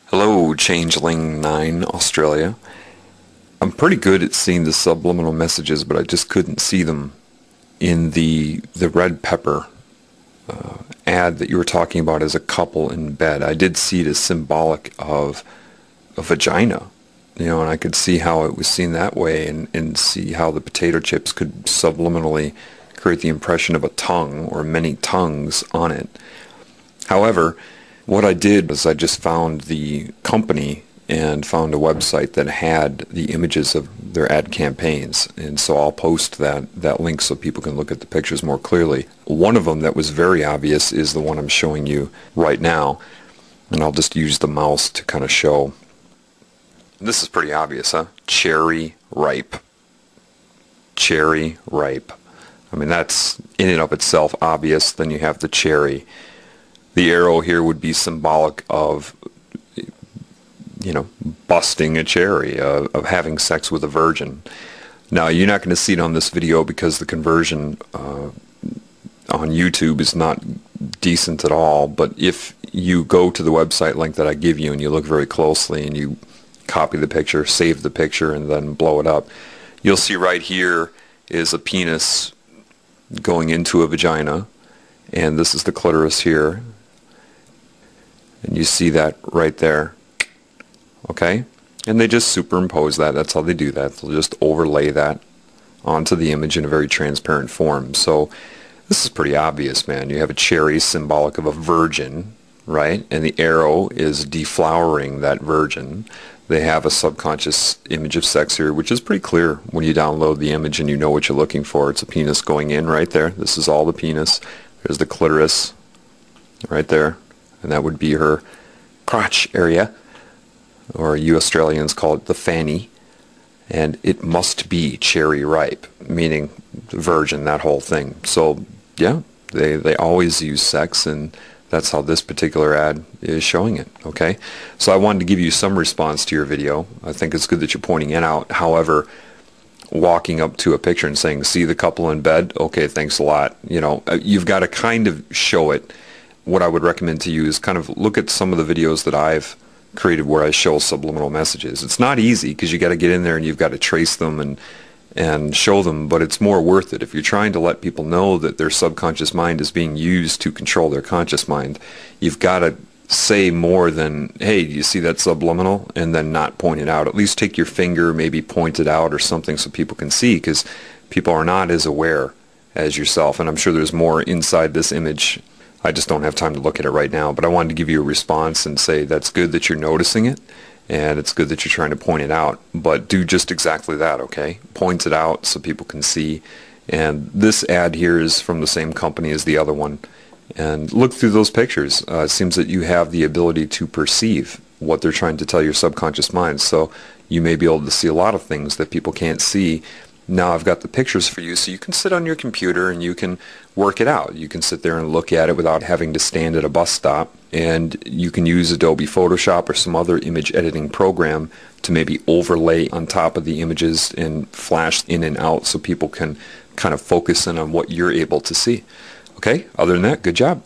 Hello, Changeling9 Australia. I'm pretty good at seeing the subliminal messages, but I just couldn't see them in the red pepper ad that you were talking about as a couple in bed. I did see it as symbolic of a vagina, and I could see how it was seen that way and see how the potato chips could subliminally create the impression of a tongue or many tongues on it. However, what I did was I just found the company and found a website that had the images of their ad campaigns, and so I'll post that link so people can look at the pictures more clearly. One of them that was very obvious is the one I'm showing you right now, and I'll just use the mouse to kind of show. This is pretty obvious, huh? Cherry ripe. Cherry ripe. I mean, that's in and of itself obvious. Then you have the cherry. The arrow here would be symbolic of, busting a cherry, of having sex with a virgin. Now, you're not going to see it on this video because the conversion on YouTube is not decent at all, but if you go to the website link that I give you and you look very closely and you copy the picture, save the picture, and then blow it up, you'll see right here is a penis going into a vagina, and this is the clitoris here. And you see that right there, okay? And they just superimpose that. That's how they do that. They'll just overlay that onto the image in a very transparent form. So this is pretty obvious, man. You have a cherry symbolic of a virgin, right? And the arrow is deflowering that virgin. They have a subconscious image of sex here, which is pretty clear when you download the image and you know what you're looking for. It's a penis going in right there. This is all the penis. There's the clitoris right there. And that would be her crotch area, or you Australians call it the fanny, and it must be cherry ripe, meaning virgin, that whole thing. So yeah, they always use sex, and that's how this particular ad is showing it, okay? So I wanted to give you some response to your video. I think it's good that you're pointing it out. However, walking up to a picture and saying, see the couple in bed, okay, thanks a lot. You've got to kind of show it. What I would recommend to you is kind of look at some of the videos that I've created where I show subliminal messages. It's not easy because you got to get in there and you've got to trace them and show them, but it's more worth it. If you're trying to let people know that their subconscious mind is being used to control their conscious mind, you've got to say more than, hey, do you see that subliminal? And then not point it out. At least take your finger, maybe point it out or something so people can see, because people are not as aware as yourself. And I'm sure there's more inside this image. I just don't have time to look at it right now, but I wanted to give you a response and say that's good that you're noticing it, and it's good that you're trying to point it out, but do just exactly that, okay? Point it out so people can see. And this ad here is from the same company as the other one, and look through those pictures. It seems that you have the ability to perceive what they're trying to tell your subconscious mind, so you may be able to see a lot of things that people can't see. Now I've got the pictures for you, so you can sit on your computer and you can work it out. You can sit there and look at it without having to stand at a bus stop, and you can use Adobe Photoshop or some other image editing program to maybe overlay on top of the images and flash in and out so people can kind of focus in on what you're able to see. Okay, other than that, good job.